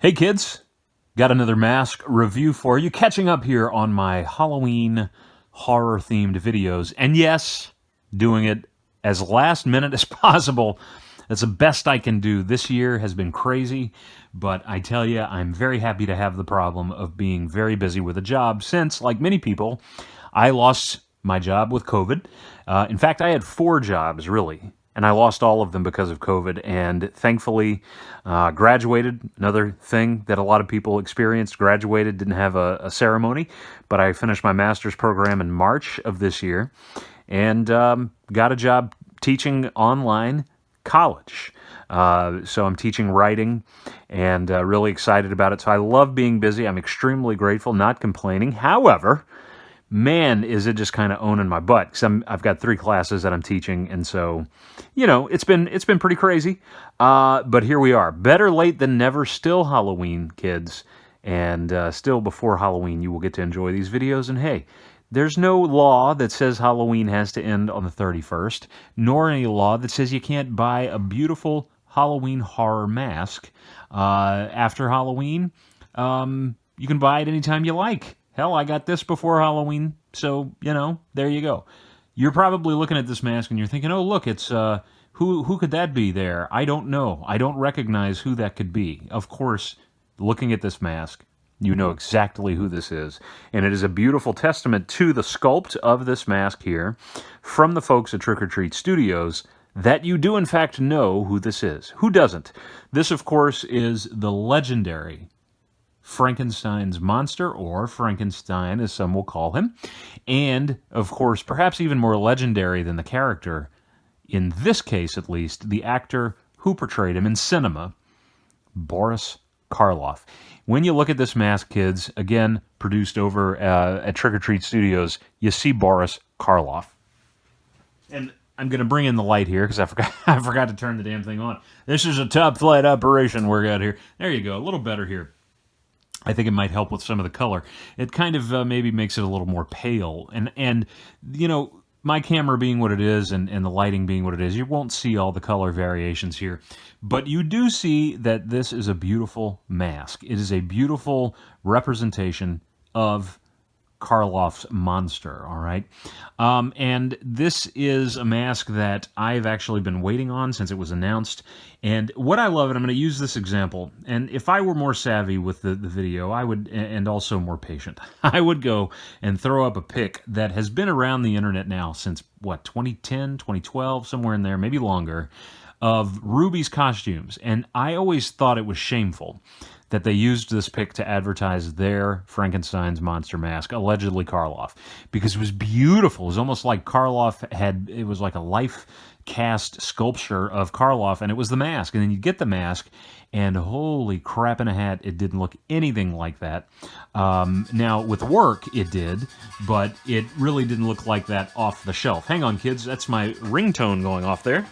Hey kids, got another mask review for you. Catching up here on my Halloween horror-themed videos. And yes, doing it as last minute as possible. That's the best I can do. This year has been crazy, but I tell you, I'm very happy to have the problem of being very busy with a job since, like many people, I lost my job with COVID. In fact, I had 4 jobs, really, and I lost all of them because of COVID, and thankfully graduated. Another thing that a lot of people experienced, graduated, didn't have a ceremony, but I finished my master's program in March of this year, and got a job teaching online college. So I'm teaching writing, and really excited about it. So I love being busy. I'm extremely grateful, not complaining. However, man, is it just kind of owning my butt, because I've got 3 classes that I'm teaching, and so, you know, it's been pretty crazy. But here we are. Better late than never. Still Halloween, kids, and still before Halloween, you will get to enjoy these videos. And hey, there's no law that says Halloween has to end on the 31st, nor any law that says you can't buy a beautiful Halloween horror mask after Halloween. You can buy it anytime you like. Hell, I got this before Halloween, so, you know, there you go. You're probably looking at this mask and you're thinking, oh, look, it's, who could that be there? I don't know. I don't recognize who that could be. Of course, looking at this mask, you know exactly who this is. And it is a beautiful testament to the sculpt of this mask here from the folks at Trick or Treat Studios that you do, in fact, know who this is. Who doesn't? This, of course, is the legendary Frankenstein's monster, or Frankenstein as some will call him, and of course perhaps even more legendary than the character, in this case at least, the actor who portrayed him in cinema, Boris Karloff. When you look at this mask, kids, again produced over at Trick or Treat Studios, you see Boris Karloff. And I'm going to bring in the light here because I forgot to turn the damn thing on. This is a top flight operation we're at here. There you go, a little better here. I think it might help with some of the color. It kind of maybe makes it a little more pale. And you know, my camera being what it is and the lighting being what it is, you won't see all the color variations here. But you do see that this is a beautiful mask. It is a beautiful representation of Karloff's monster, all right? And this is a mask that I've actually been waiting on since it was announced. And what I love, and I'm going to use this example, and if I were more savvy with the video, I would, and also more patient, I would go and throw up a pic that has been around the internet now since, what, 2010, 2012, somewhere in there, maybe longer, of Ruby's costumes. And I always thought it was shameful that they used this pic to advertise their Frankenstein's monster mask, allegedly Karloff, because it was beautiful. It was almost like Karloff had, it was like a life cast sculpture of Karloff, and it was the mask. And then you get the mask, and holy crap in a hat, it didn't look anything like that. Now, with work, it did, but it really didn't look like that off the shelf. Hang on, kids, that's my ringtone going off there.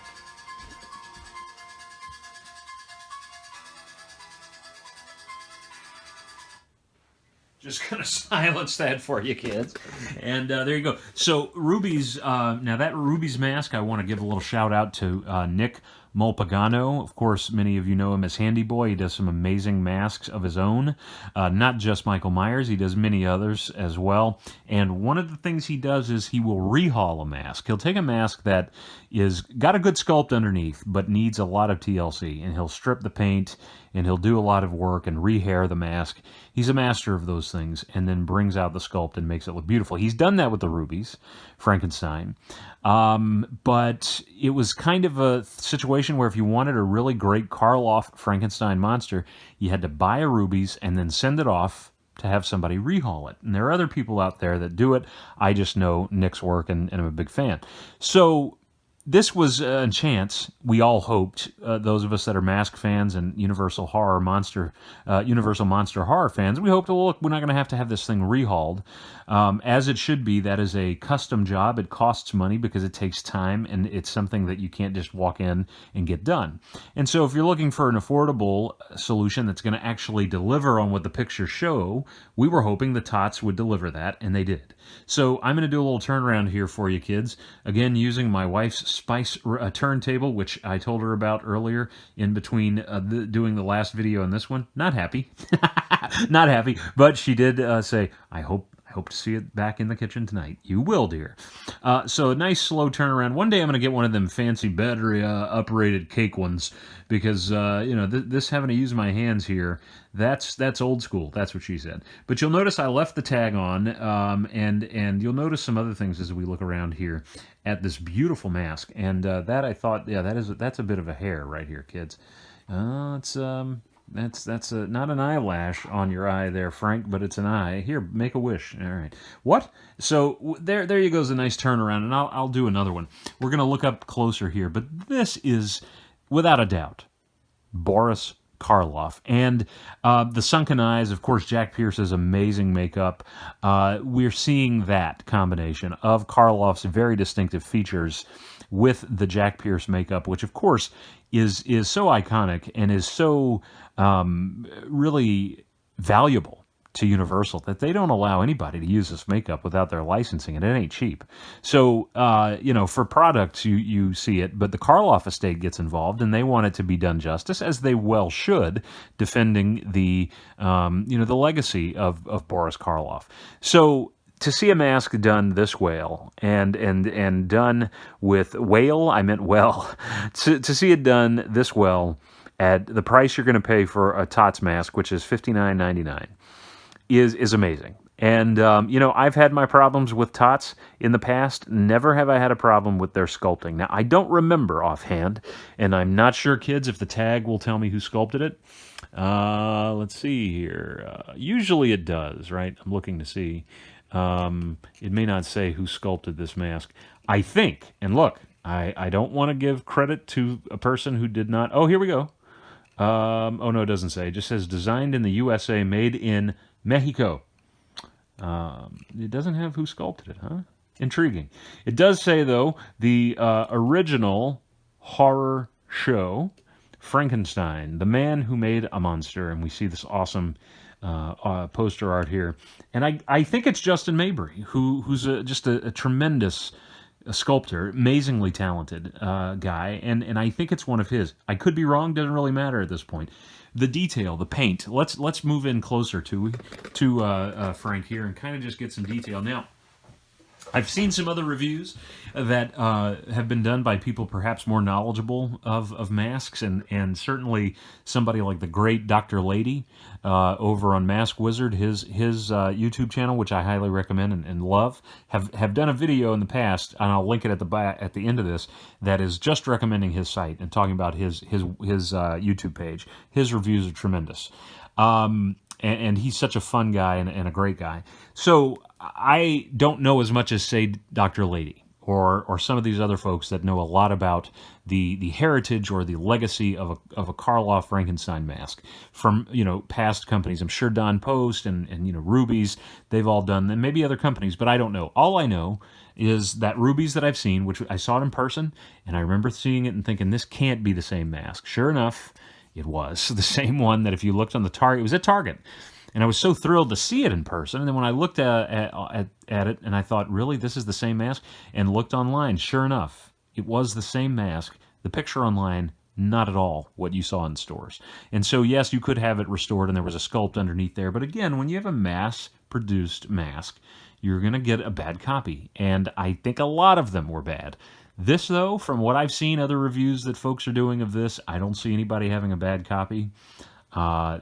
Just going to silence that for you, kids. And there you go. So Ruby's, now that Ruby's mask, I want to give a little shout out to Nick Molpagano. Of course, many of you know him as Handy Boy. He does some amazing masks of his own. Not just Michael Myers. He does many others as well. And one of the things he does is he will rehaul a mask. He'll take a mask that is got a good sculpt underneath, but needs a lot of TLC. And he'll strip the paint, and he'll do a lot of work and rehair the mask. He's a master of those things, and then brings out the sculpt and makes it look beautiful. He's done that with the Rubies, Frankenstein. But it was kind of a situation where if you wanted a really great Karloff Frankenstein monster, you had to buy a Rubies and then send it off to have somebody rehaul it. And there are other people out there that do it. I just know Nick's work, and I'm a big fan. So this was a chance, we all hoped, those of us that are Mask fans and Universal Monster Horror fans, we hoped, well, look, we're not going to have this thing rehauled. As it should be, that is a custom job. It costs money because it takes time, and it's something that you can't just walk in and get done. And so if you're looking for an affordable solution that's going to actually deliver on what the pictures show, we were hoping the Tots would deliver that, and they did. So I'm going to do a little turnaround here for you, kids. Again, using my wife's spice turntable, which I told her about earlier in between doing the last video and this one. Not happy. Not happy, but she did say, I hope to see it back in the kitchen tonight. You will, dear. So a nice slow turnaround. One day I'm going to get one of them fancy battery operated cake ones because this having to use my hands here, that's old school. That's what she said. But you'll notice I left the tag on, and you'll notice some other things as we look around here at this beautiful mask. And that I thought, yeah, that's a bit of a hair right here, kids. That's not an eyelash on your eye there, Frank, but it's an eye. Here, make a wish. All right. What? So there you goes a nice turnaround, and I'll do another one. We're going to look up closer here, but this is, without a doubt, Boris Karloff. And the sunken eyes, of course, Jack Pierce's amazing makeup. We're seeing that combination of Karloff's very distinctive features with the Jack Pierce makeup, which, of course, is so iconic and is so really valuable to Universal that they don't allow anybody to use this makeup without their licensing, and it ain't cheap. So, for products, you see it, but the Karloff estate gets involved, and they want it to be done justice, as they well should, defending the legacy of Boris Karloff. So, to see a mask done this well, and done with whale, I meant well, to see it done this well at the price you're going to pay for a Tots mask, which is $59.99, is amazing. And, I've had my problems with Tots in the past. Never have I had a problem with their sculpting. Now, I don't remember offhand, and I'm not sure, kids, if the tag will tell me who sculpted it. Let's see here. Usually it does, right? I'm looking to see. It may not say who sculpted this mask. I think, and look, I don't want to give credit to a person who did not. Oh, here we go. Oh, no, it doesn't say. It just says designed in the USA, made in Mexico. It doesn't have who sculpted it, huh? Intriguing. It does say, though, the original horror show, Frankenstein, the man who made a monster, and we see this awesome poster art here. And I think it's Justin Mabry, who's just a tremendous sculptor, amazingly talented guy, and I think it's one of his. I could be wrong, doesn't really matter at this point. The detail, the paint. Let's move in closer to Frank here and kind of just get some detail. Now, I've seen some other reviews that have been done by people perhaps more knowledgeable of masks, and certainly somebody like the great Dr. Lady over on Mask Wizard, his YouTube channel, which I highly recommend and love, have done a video in the past, and I'll link it at the end of this, that is just recommending his site and talking about his YouTube page. His reviews are tremendous. And he's such a fun guy and a great guy. So I don't know as much as, say, Dr. Lady or some of these other folks that know a lot about the heritage or the legacy of a Karloff Frankenstein mask from past companies. I'm sure Don Post and Ruby's, they've all done, and maybe other companies, but I don't know. All I know is that Ruby's that I've seen, which I saw it in person, and I remember seeing it and thinking, this can't be the same mask. Sure enough, it was the same one that if you looked on the Target, it was at Target. And I was so thrilled to see it in person. And then when I looked at it and I thought, really, this is the same mask? And looked online, sure enough, it was the same mask. The picture online, not at all what you saw in stores. And so, yes, you could have it restored and there was a sculpt underneath there. But again, when you have a mass-produced mask, you're going to get a bad copy. And I think a lot of them were bad. This, though, from what I've seen, other reviews that folks are doing of this, I don't see anybody having a bad copy.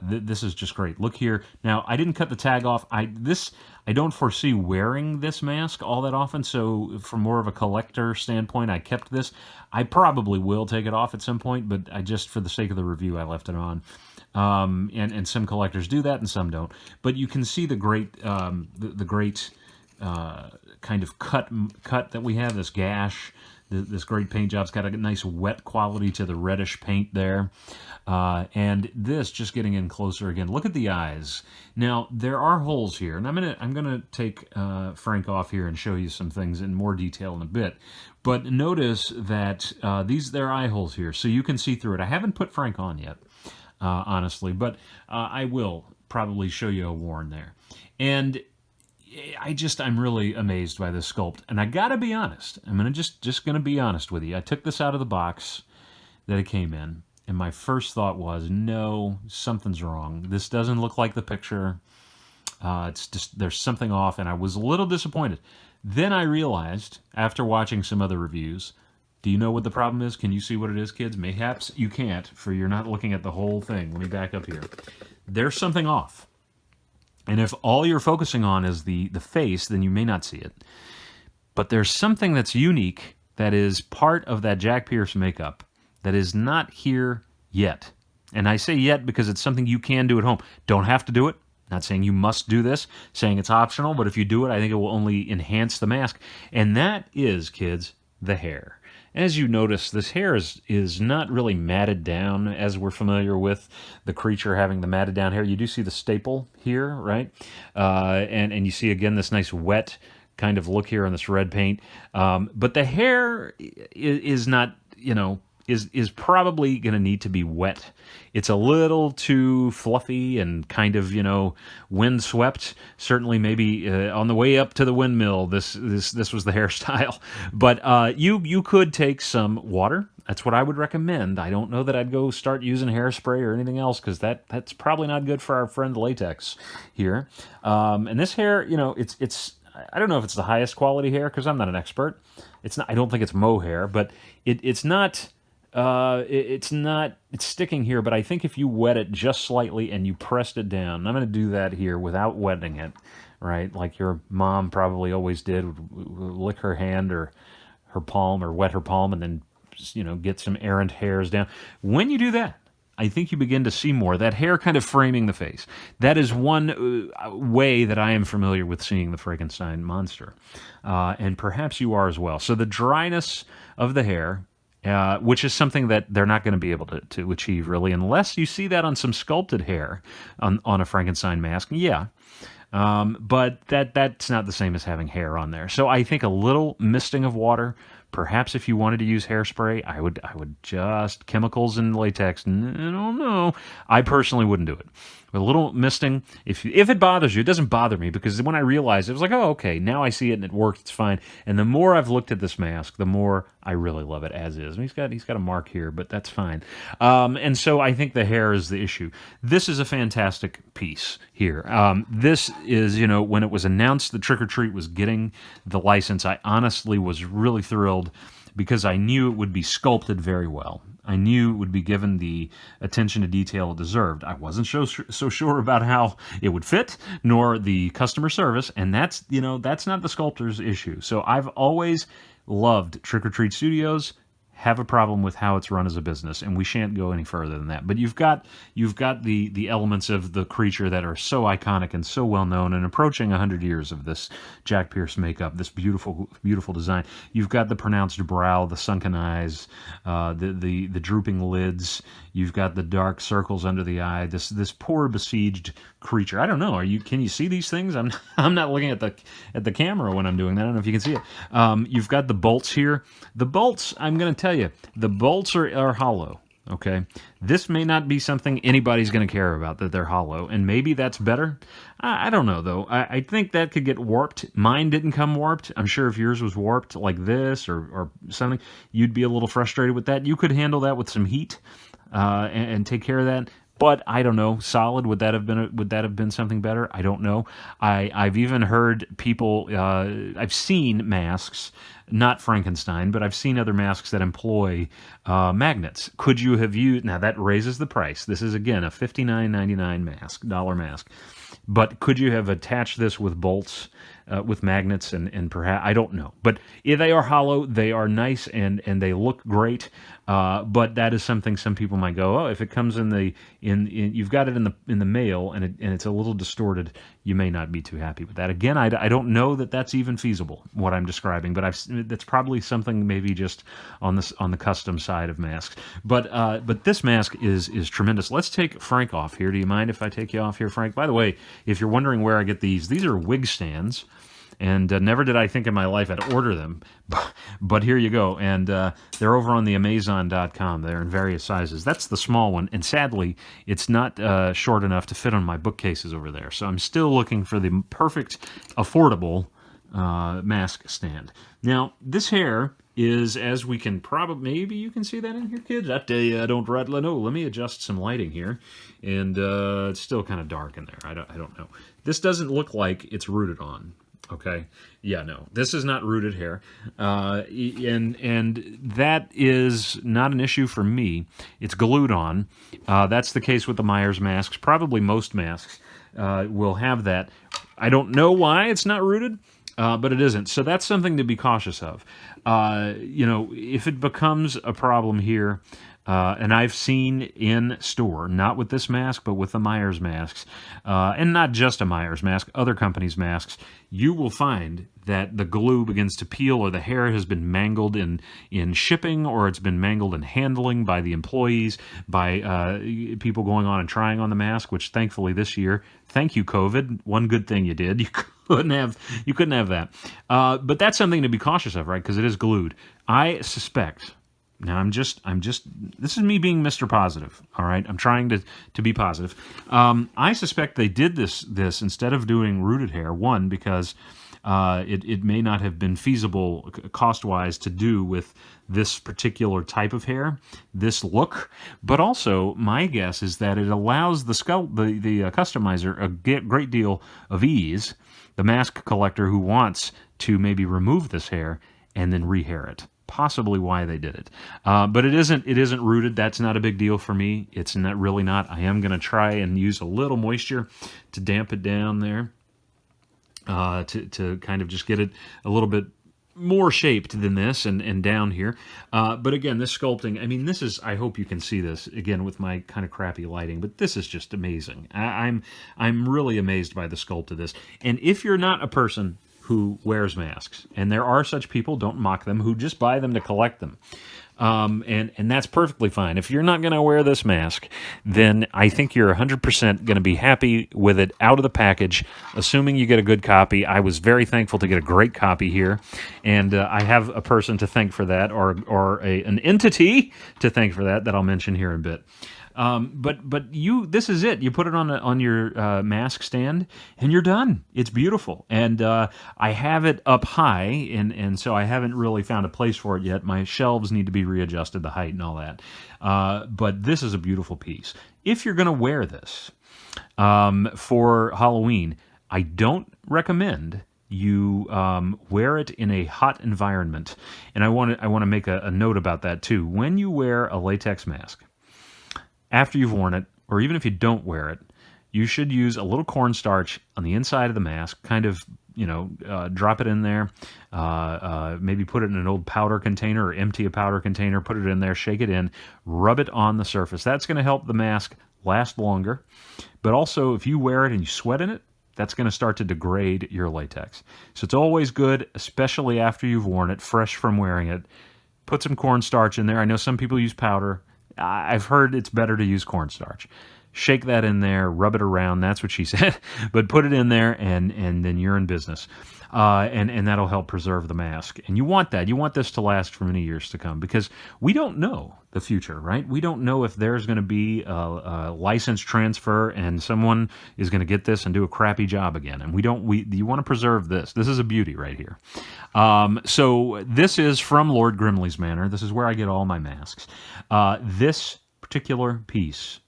This is just great. Look here. Now, I didn't cut the tag off. I don't foresee wearing this mask all that often, so from more of a collector standpoint, I kept this. I probably will take it off at some point, but I just, for the sake of the review, I left it on. And some collectors do that and some don't. But you can see the great, the great kind of cut that we have, this gash. This great paint job's got a nice wet quality to the reddish paint there. And this, just getting in closer again, look at the eyes. Now, there are holes here, and I'm gonna take Frank off here and show you some things in more detail in a bit. But notice that there are eye holes here, so you can see through it. I haven't put Frank on yet, honestly, but I will probably show you a Warren there. And I'm really amazed by this sculpt, and I gotta be honest. I'm gonna just gonna be honest with you. I took this out of the box that it came in, and my first thought was, no, something's wrong. This doesn't look like the picture. It's just there's something off, and I was a little disappointed. Then I realized, after watching some other reviews, do you know what the problem is? Can you see what it is, kids? Mayhaps you can't, for you're not looking at the whole thing. Let me back up here. There's something off. And if all you're focusing on is the face, then you may not see it. But there's something that's unique that is part of that Jack Pierce makeup that is not here yet. And I say yet because it's something you can do at home. Don't have to do it. Not saying you must do this, saying it's optional, but if you do it, I think it will only enhance the mask. And that is, kids, the hair. As you notice, this hair is not really matted down as we're familiar with the creature having the matted down hair. You do see the staple here, right? And you see, again, this nice wet kind of look here on this red paint. But the hair is not, is probably going to need to be wet. It's a little too fluffy and kind of, windswept. Certainly, maybe on the way up to the windmill, this was the hairstyle. But you could take some water. That's what I would recommend. I don't know that I'd go start using hairspray or anything else because that's probably not good for our friend latex here. And this hair, it's I don't know if it's the highest quality hair because I'm not an expert. It's not. I don't think it's mohair, but it's not. It's sticking here, but I think if you wet it just slightly and you pressed it down, and I'm going to do that here without wetting it, right? Like your mom probably always did, would lick her hand or her palm or wet her palm and then, get some errant hairs down. When you do that, I think you begin to see more. That hair kind of framing the face. That is one way that I am familiar with seeing the Frankenstein monster. And perhaps you are as well. So the dryness of the hair, which is something that they're not going to be able to achieve, really, unless you see that on some sculpted hair on a Frankenstein mask. Yeah. But that's not the same as having hair on there. So I think a little misting of water, perhaps if you wanted to use hairspray, I would just chemicals and latex. I don't know. I personally wouldn't do it. With a little misting, if it bothers you, it doesn't bother me because when I realized it was like, oh, okay, now I see it and it works, it's fine. And the more I've looked at this mask, the more I really love it as is. And he's got a mark here, but that's fine. And so I think the hair is the issue. This is a fantastic piece here. This is, when it was announced that Trick or Treat was getting the license, I honestly was really thrilled because I knew it would be sculpted very well. I knew it would be given the attention to detail it deserved. I wasn't so sure about how it would fit, nor the customer service, and that's not the sculptor's issue. So I've always loved Trick or Treat Studios. Have a problem with how it's run as a business, and we shan't go any further than that. But you've got the elements of the creature that are so iconic and so well known, and approaching 100 years of this Jack Pierce makeup, this beautiful design. You've got the pronounced brow, the sunken eyes, the drooping lids. You've got the dark circles under the eye. This poor besieged creature. I don't know. Can you see these things? I'm not looking at the camera when I'm doing that. I don't know if you can see it. You've got the bolts here. The bolts, I'm going to tell you, the bolts are hollow. Okay, this may not be something anybody's going to care about, that they're hollow, and maybe that's better. I don't know, though. I think that could get warped. Mine didn't come warped. I'm sure if yours was warped like this or something, you'd be a little frustrated with that. You could handle that with some heat and take care of that. But I don't know, solid, would that have been something better? I don't know. I've even heard people, I've seen masks, not Frankenstein, but I've seen other masks that employ magnets. Could you have used, now that raises the price. This is, again, a $59.99 dollar mask. But could you have attached this with bolts, with magnets, and perhaps, I don't know. But if they are hollow, they are nice, and they look great. But that is something some people might go, oh, if it comes in you've got it in the mail and it's a little distorted, you may not be too happy with that. Again, I don't know that that's even feasible, what I'm describing, but that's probably something maybe just on the custom side of masks. But this mask is tremendous. Let's take Frank off here. Do you mind if I take you off here, Frank? By the way, if you're wondering where I get these are wig stands. and never did I think in my life I'd order them, but here you go. And they're over on the Amazon.com. They're in various sizes. That's the small one, and sadly, it's not short enough to fit on my bookcases over there. So I'm still looking for the perfect, affordable mask stand. Now, this hair is, as we can probably, maybe you can see that in here, kids. I tell you, I don't rattle. No, let me adjust some lighting here, and it's still kind of dark in there. I don't know. This doesn't look like it's rooted on. Okay, yeah, no, this is not rooted hair, and that is not an issue for me. It's glued on. That's the case with the Myers masks. Probably most masks will have that. I don't know why it's not rooted. But it isn't. So that's something to be cautious of. If it becomes a problem here, and I've seen in store, not with this mask, but with the Myers masks, and not just a Myers mask, other companies' masks, you will find that the glue begins to peel, or the hair has been mangled in shipping, or it's been mangled in handling by the employees, by people going on and trying on the mask, which thankfully this year, thank you, COVID, one good thing you did, you couldn't have that. But that's something to be cautious of, right? Because it is glued. I suspect. Now this is me being Mr. Positive, all right? I'm trying to be positive. I suspect they did this instead of doing rooted hair, one, because it may not have been feasible cost-wise to do with this particular type of hair, this look, but also my guess is that it allows the customizer a great deal of ease, the mask collector who wants to maybe remove this hair and then rehair it. Possibly why they did it, but it isn't rooted. That's not a big deal for me. It's not really not. I am going to try and use a little moisture to damp it down there, to kind of just get it a little bit more shaped than this and down here. But again, this sculpting, I mean, this is, I hope you can see this again with my kind of crappy lighting, but this is just amazing. I'm really amazed by the sculpt of this. And if you're not a person who wears masks, and there are such people, don't mock them, who just buy them to collect them. And that's perfectly fine. If you're not going to wear this mask, then I think you're 100% going to be happy with it out of the package, assuming you get a good copy. I was very thankful to get a great copy here, and I have a person to thank for that, or an entity to thank for that I'll mention here in a bit. But this is it. You put it on your mask stand, and you're done. It's beautiful, and I have it up high, and so I haven't really found a place for it yet. My shelves need to be readjusted, the height and all that. But this is a beautiful piece. If you're going to wear this for Halloween, I don't recommend you wear it in a hot environment, and I want to make a note about that too. When you wear a latex mask, after you've worn it, or even if you don't wear it, you should use a little cornstarch on the inside of the mask, kind of, drop it in there, maybe put it in an old powder container or empty a powder container, put it in there, shake it in, rub it on the surface. That's going to help the mask last longer. But also, if you wear it and you sweat in it, that's going to start to degrade your latex. So it's always good, especially after you've worn it, fresh from wearing it. Put some cornstarch in there. I know some people use powder. I've heard it's better to use cornstarch. Shake that in there, rub it around. That's what she said. But put it in there, and then you're in business. And that'll help preserve the mask. And you want that. You want this to last for many years to come, because we don't know the future, right? We don't know if there's going to be a license transfer and someone is going to get this and do a crappy job again. And you want to preserve this. This is a beauty right here. So this is from Lord Grimley's Manor. This is where I get all my masks. This particular piece,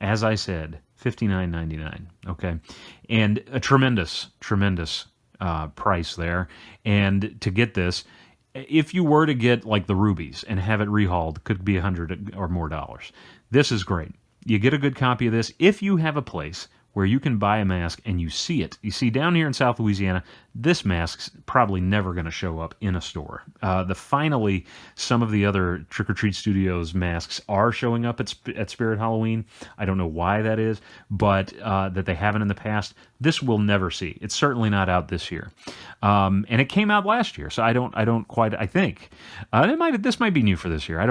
as I said, $59.99. Okay, and a tremendous price there. And to get this, if you were to get like the rubies and have it rehauled, could be $100 or more. This is great. You get a good copy of this if you have a place where you can buy a mask and you see it. You see, down here in South Louisiana, this mask's probably never going to show up in a store. Finally, some of the other Trick or Treat Studios masks are showing up at Spirit Halloween. I don't know why that is, but that they haven't in the past. This we'll never see. It's certainly not out this year, and it came out last year. So I don't quite. I think this might be new for this year.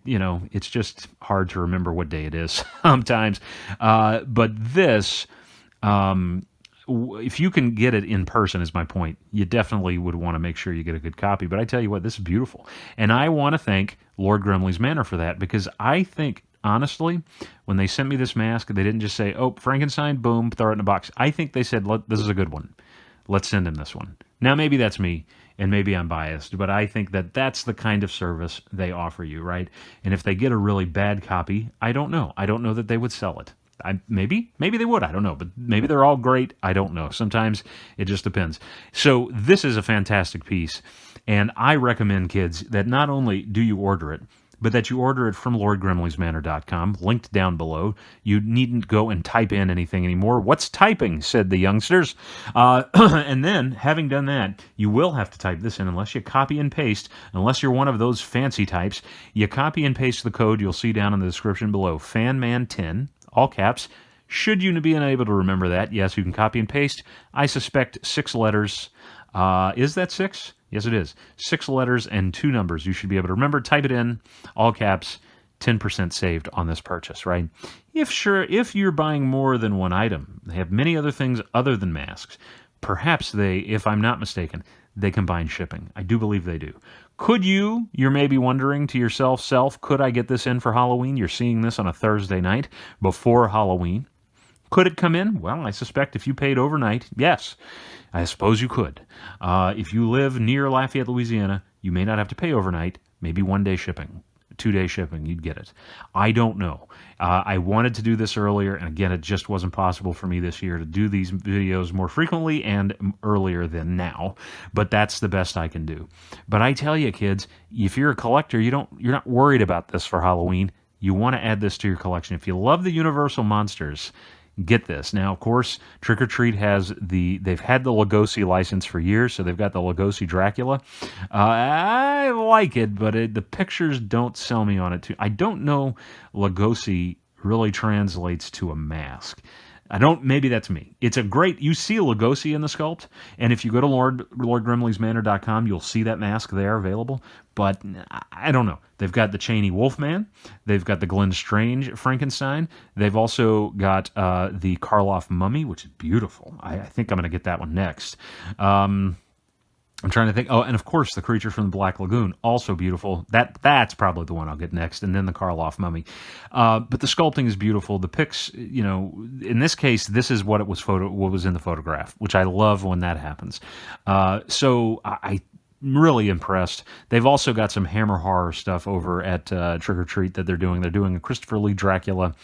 It's just hard to remember what day it is sometimes. But this. if you can get it in person, is my point. You definitely would want to make sure you get a good copy. But I tell you what, this is beautiful, and I want to thank Lord Grimley's Manor for that, because I think, honestly, when they sent me this mask, they didn't just say, "Oh, Frankenstein, boom, throw it in a box." I think they said, "This is a good one. Let's send him this one." Now, maybe that's me, and maybe I'm biased, but I think that that's the kind of service they offer you, right? And if they get a really bad copy, I don't know. I don't know that they would sell it. Maybe they would. I don't know, but maybe they're all great. I don't know. Sometimes it just depends. So this is a fantastic piece, and I recommend, kids, that not only do you order it, but that you order it from LordGrimleysManor.com, linked down below. You needn't go and type in anything anymore. What's typing, said the youngsters. And then, having done that, you will have to type this in unless you copy and paste, unless you're one of those fancy types. You copy and paste the code you'll see down in the description below, FanMan10, all caps. Should you be unable to remember that, yes, you can copy and paste. I suspect 6 letters. Is that 6? Yes, it is. 6 letters and 2 numbers. You should be able to remember. Type it in, all caps, 10% saved on this purchase, right? If you're buying more than one item, they have many other things other than masks. Perhaps they, if I'm not mistaken, they combine shipping. I do believe they do. You're maybe wondering to yourself, could I get this in for Halloween? You're seeing this on a Thursday night before Halloween. Could it come in? Well, I suspect if you paid overnight, yes, I suppose you could. If you live near Lafayette, Louisiana, you may not have to pay overnight, maybe 1-day shipping. 2-day shipping, you'd get it. I don't know. I wanted to do this earlier, and again, it just wasn't possible for me this year to do these videos more frequently and earlier than now, but that's the best I can do. But I tell you, kids, if you're a collector, you're not worried about this for Halloween. You want to add this to your collection. If you love the Universal monsters, get this. Now, of course, Trick or Treat they've had the Lugosi license for years, so they've got the Lugosi Dracula. I like it, but the pictures don't sell me on it too. I don't know Lugosi really translates to a mask. Maybe that's me. You see Lugosi in the sculpt, and if you go to LordGrimleysManor.com, you'll see that mask there available, but I don't know. They've got the Cheney Wolfman, they've got the Glenn Strange Frankenstein, they've also got the Karloff Mummy, which is beautiful. I think I'm going to get that one next. I'm trying to think. Oh, and of course, the Creature from the Black Lagoon, also beautiful. That's probably the one I'll get next, and then the Karloff Mummy. But the sculpting is beautiful. The pics, in this case, this is what was in the photograph, which I love when that happens. So I'm really impressed. They've also got some Hammer horror stuff over at Trick or Treat that they're doing. They're doing a Christopher Lee Dracula.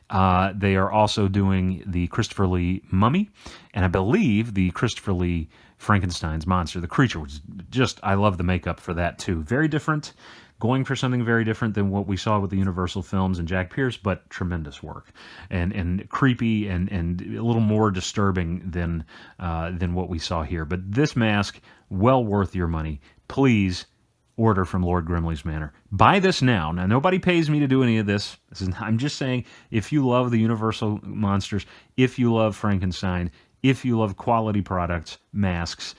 They are also doing the Christopher Lee Mummy, and I believe the Christopher Lee Frankenstein's monster, the creature, which is I love the makeup for that too. Very different, going for something very different than what we saw with the Universal films and Jack Pierce, but tremendous work and creepy and a little more disturbing than what we saw here. But this mask, well worth your money. Please order from Lord Grimley's Manor. Buy this now. Now, nobody pays me to do any of this. I'm just saying, if you love the Universal monsters, if you love Frankenstein, if you love quality products, masks,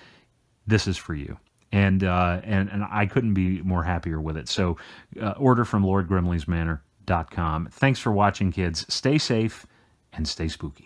this is for you. And I couldn't be more happier with it. So order from LordGrimleysManor.com. Thanks for watching, kids. Stay safe and stay spooky.